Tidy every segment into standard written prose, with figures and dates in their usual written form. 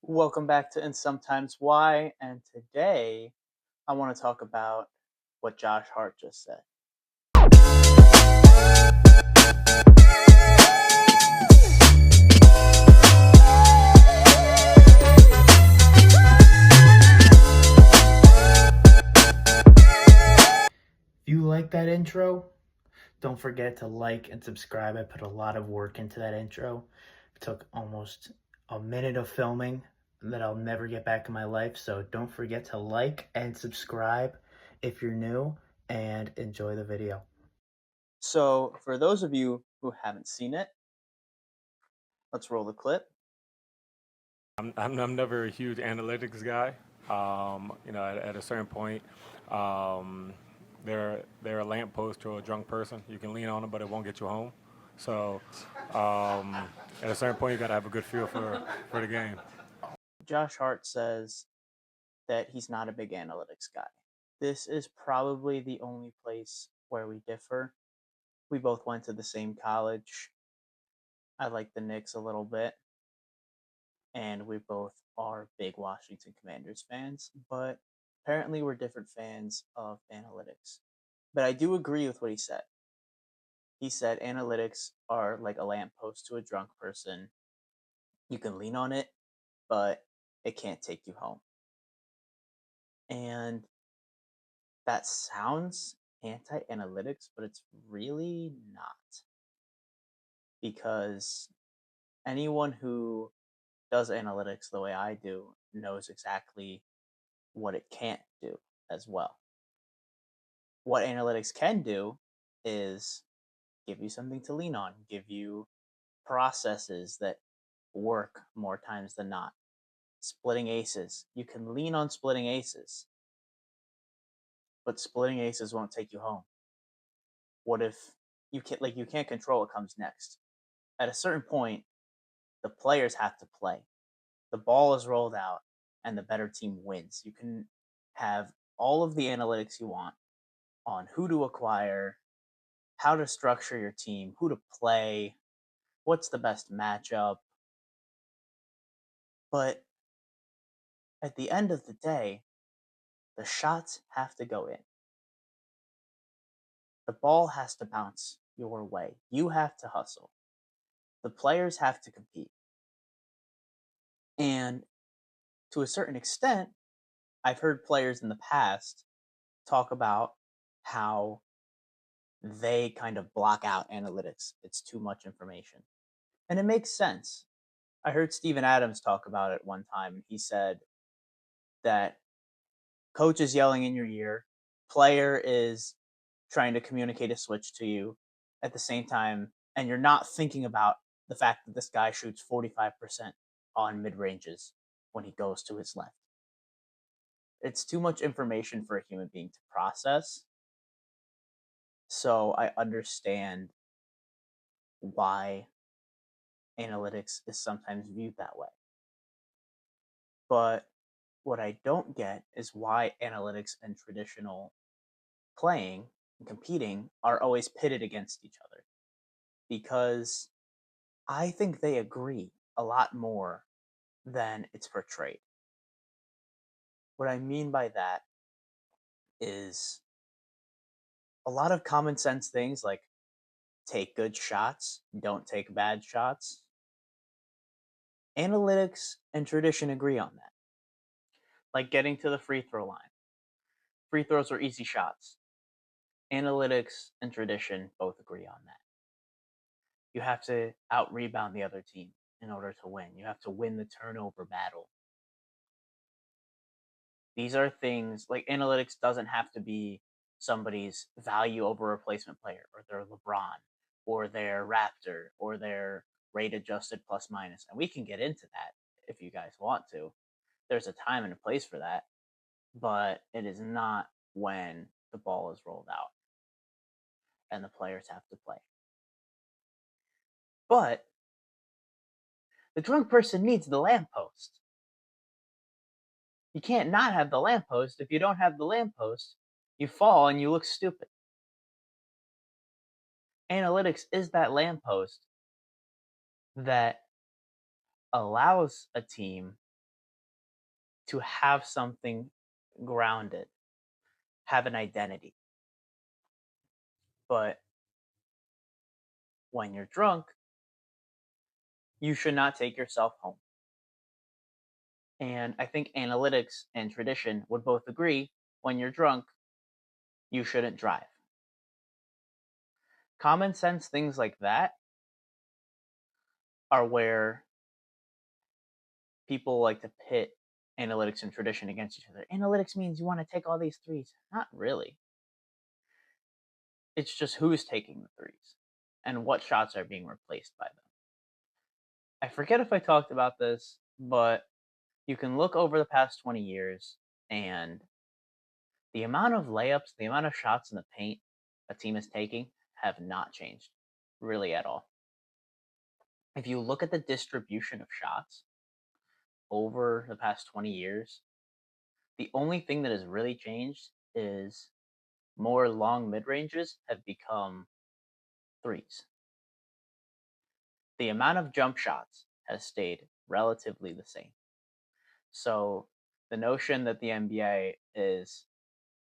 Welcome back to And Sometimes Why, and today I want to talk about what Josh Hart just said. If you like that intro, don't forget to like and subscribe. I put a lot of work into that intro. It took almost a minute of filming that I'll never get back in my life. So don't forget to like and subscribe if you're new and enjoy the video. So, for those of you who haven't seen it, let's roll the clip. I'm never a huge analytics guy. At a certain point, um, they're a lamppost to a drunk person. You can lean on them, but it won't get you home. So, um, at a certain point, you got to have a good feel for the game. Josh Hart says that he's not a big analytics guy. This is probably the only place where we differ. We both went to the same college. I like the Knicks a little bit, and we both are big Washington Commanders fans, but apparently we're different fans of analytics. But I do agree with what he said. He said analytics are like a lamppost to a drunk person. You can lean on it, but it can't take you home. And that sounds anti analytics, but it's really not. Because anyone who does analytics the way I do knows exactly what it can't do as well. What analytics can do is give you something to lean on, give you processes that work more times than not. Splitting aces. You can lean on splitting aces, but splitting aces won't take you home. What if you can't control what comes next? At a certain point, the players have to play. The ball is rolled out and the better team wins. You can have all of the analytics you want on who to acquire, how to structure your team, who to play, what's the best matchup. But at the end of the day, the shots have to go in. The ball has to bounce your way. You have to hustle. The players have to compete. And to a certain extent, I've heard players in the past talk about how they kind of block out analytics. It's too much information. And it makes sense. I heard Steven Adams talk about it one time. He said that coach is yelling in your ear, player is trying to communicate a switch to you at the same time, and you're not thinking about the fact that this guy shoots 45% on mid ranges when he goes to his left. It's too much information for a human being to process. So I understand why analytics is sometimes viewed that way. But what I don't get is why analytics and traditional playing and competing are always pitted against each other. Because I think they agree a lot more than it's portrayed. What I mean by that is a lot of common sense things like take good shots, don't take bad shots. Analytics and tradition agree on that. Like getting to the free throw line. Free throws are easy shots. Analytics and tradition both agree on that. You have to out rebound the other team in order to win. You have to win the turnover battle. These are things like analytics doesn't have to be somebody's value over replacement player or their LeBron or their Raptor or their rate adjusted plus minus. And we can get into that if you guys want to. There's a time and a place for that, but it is not when the ball is rolled out and the players have to play. But the drunk person needs the lamppost. You can't not have the lamppost. If you don't have the lamppost, you fall and you look stupid. Analytics is that lamppost that allows a team to have something grounded, have an identity. But when you're drunk, you should not take yourself home. And I think analytics and tradition would both agree when you're drunk, you shouldn't drive. Common sense things like that are where people like to pit analytics and tradition against each other. Analytics means you want to take all these threes. Not really. It's just who's taking the threes and what shots are being replaced by them. I forget if I talked about this, but you can look over the past 20 years and the amount of layups, the amount of shots in the paint a team is taking have not changed really at all. If you look at the distribution of shots over the past 20 years, the only thing that has really changed is more long mid ranges have become threes. The amount of jump shots has stayed relatively the same. So the notion that the NBA is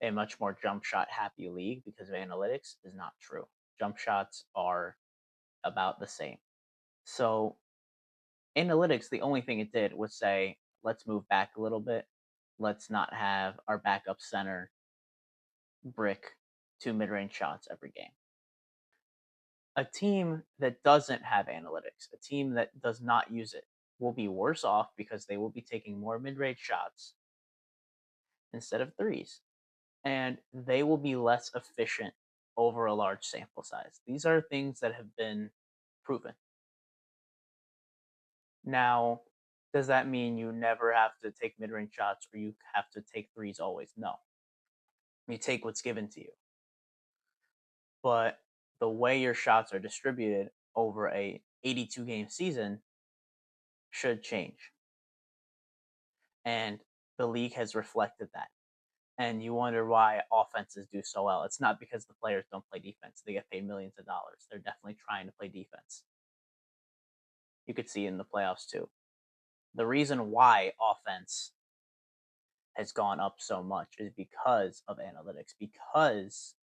a much more jump shot happy league because of analytics is not true. Jump shots are about the same. So analytics, the only thing it did was say, let's move back a little bit. Let's not have our backup center brick 2 mid-range shots every game. A team that doesn't have analytics, a team that does not use it, will be worse off because they will be taking more mid-range shots instead of threes. And they will be less efficient over a large sample size. These are things that have been proven. Now, does that mean you never have to take mid range shots or you have to take threes always? No. You take what's given to you. But the way your shots are distributed over a 82 game season should change. And the league has reflected that. And you wonder why offenses do so well. It's not because the players don't play defense. They get paid millions of dollars. They're definitely trying to play defense. You could see in the playoffs too. The reason why offense has gone up so much is because of analytics, because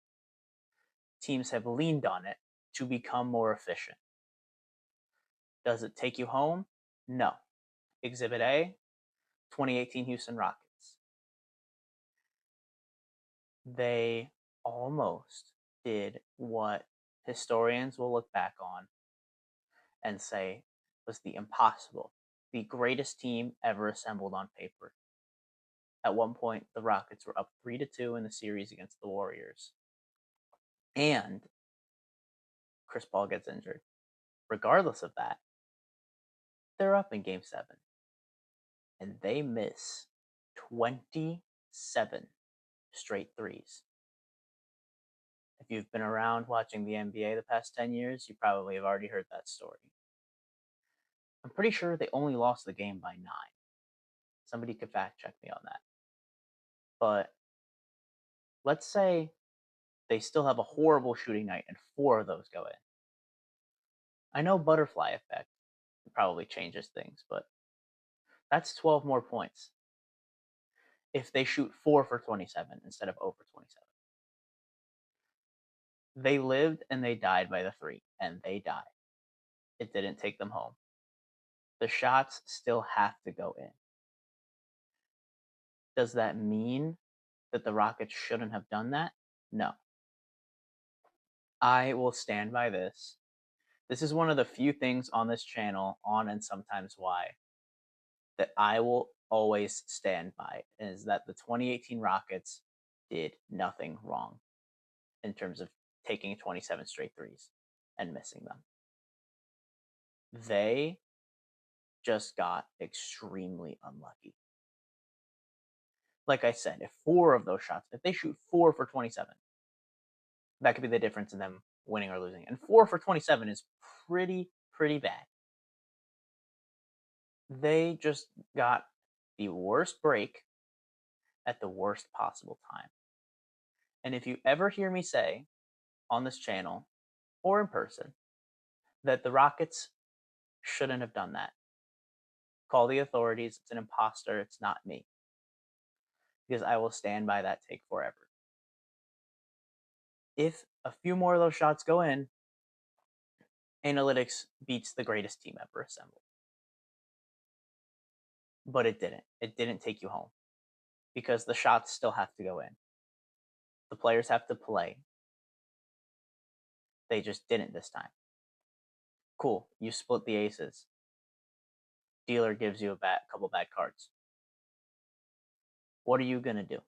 teams have leaned on it to become more efficient. Does it take you home? No. Exhibit A, 2018 Houston Rockets. They almost did what historians will look back on and say was the impossible, the greatest team ever assembled on paper. At one point, the Rockets were up 3-2 in the series against the Warriors. And Chris Paul gets injured. Regardless of that, they're up in game 7. And they miss 27 straight threes. If you've been around watching the NBA the past 10 years, you probably have already heard that story. I'm pretty sure they only lost the game by 9. Somebody could fact check me on that. But let's say they still have a horrible shooting night and 4 of those go in. I know butterfly effect probably changes things, but that's 12 more points if they shoot 4 for 27 instead of 0 for 27. They lived and they died by the 3, and they died. It didn't take them home. The shots still have to go in. Does that mean that the Rockets shouldn't have done that? No. I will stand by this. This is one of the few things on this channel, on and sometimes why, that I will always stand by, is that the 2018 Rockets did nothing wrong in terms of taking 27 straight threes and missing them. They just got extremely unlucky. Like I said, if 4 of those shots, if they shoot 4 for 27, that could be the difference in them winning or losing. And 4 for 27 is pretty bad. They just got the worst break at the worst possible time. And if you ever hear me say on this channel or in person that the Rockets shouldn't have done that, call the authorities. It's an imposter. It's not me. because I will stand by that take forever. If a few more of those shots go in, analytics beats the greatest team ever assembled. But it didn't. It didn't take you home because the shots still have to go in. The players have to play. They just didn't this time. Cool. You split the aces. Dealer gives you a couple bad cards. What are you going to do?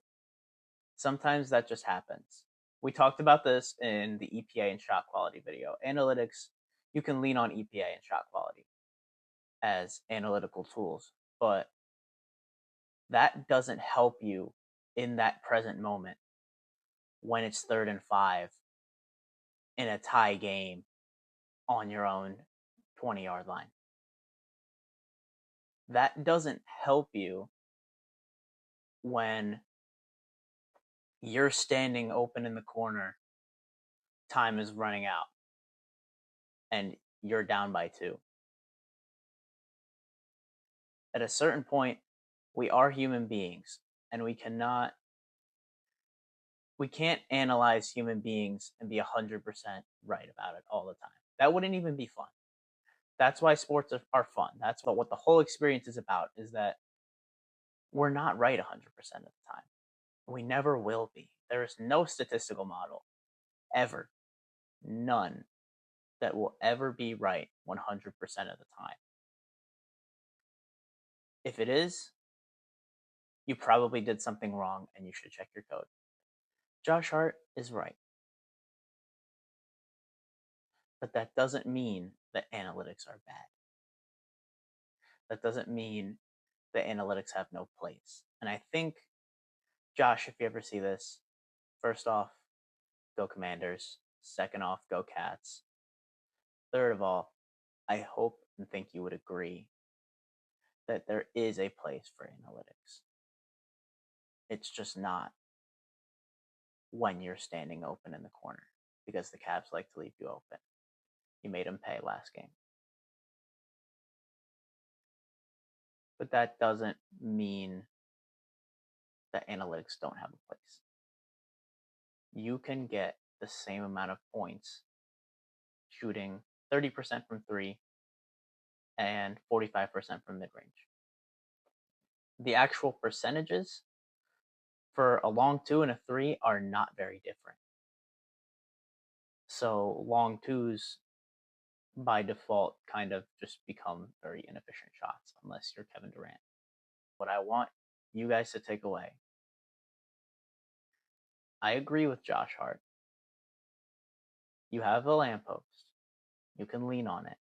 Sometimes that just happens. We talked about this in the EPA and shot quality video. Analytics, you can lean on EPA and shot quality as analytical tools, but that doesn't help you in that present moment when it's 3rd and 5 in a tie game on your own 20-yard line. That doesn't help you when you're standing open in the corner, time is running out, and you're down by 2. At a certain point, we are human beings, and we can't analyze human beings and be 100% right about it all the time. That wouldn't even be fun. That's why sports are fun. That's what the whole experience is about, is that we're not right 100% of the time. We never will be. There is no statistical model, ever, none, that will ever be right 100% of the time. If it is, you probably did something wrong and you should check your code. Josh Hart is right. But that doesn't mean that analytics are bad. That doesn't mean that analytics have no place. And I think, Josh, if you ever see this, first off, go Commanders. Second off, go Cats. Third of all, I hope and think you would agree that there is a place for analytics. It's just not when you're standing open in the corner, because the Cavs like to leave you open. You made them pay last game. But that doesn't mean that analytics don't have a place. You can get the same amount of points shooting 30% from 3 and 45% from mid-range. The actual percentages for a long 2 and a 3 are not very different. So long 2s by default kind of just become very inefficient shots unless you're Kevin Durant. What I want you guys to take away, I agree with Josh Hart. You have a lamppost. You can lean on it.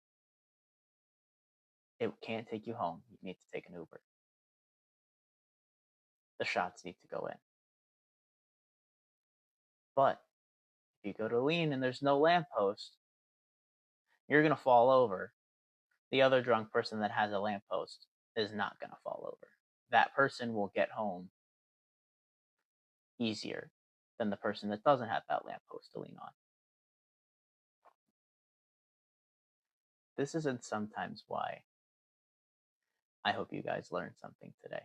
It can't take you home. You need to take an Uber. The shots need to go in. But if you go to lean and there's no lamppost, you're going to fall over. The other drunk person that has a lamppost is not going to fall over. That person will get home easier than the person that doesn't have that lamppost to lean on. This isn't sometimes why I hope you guys learned something today.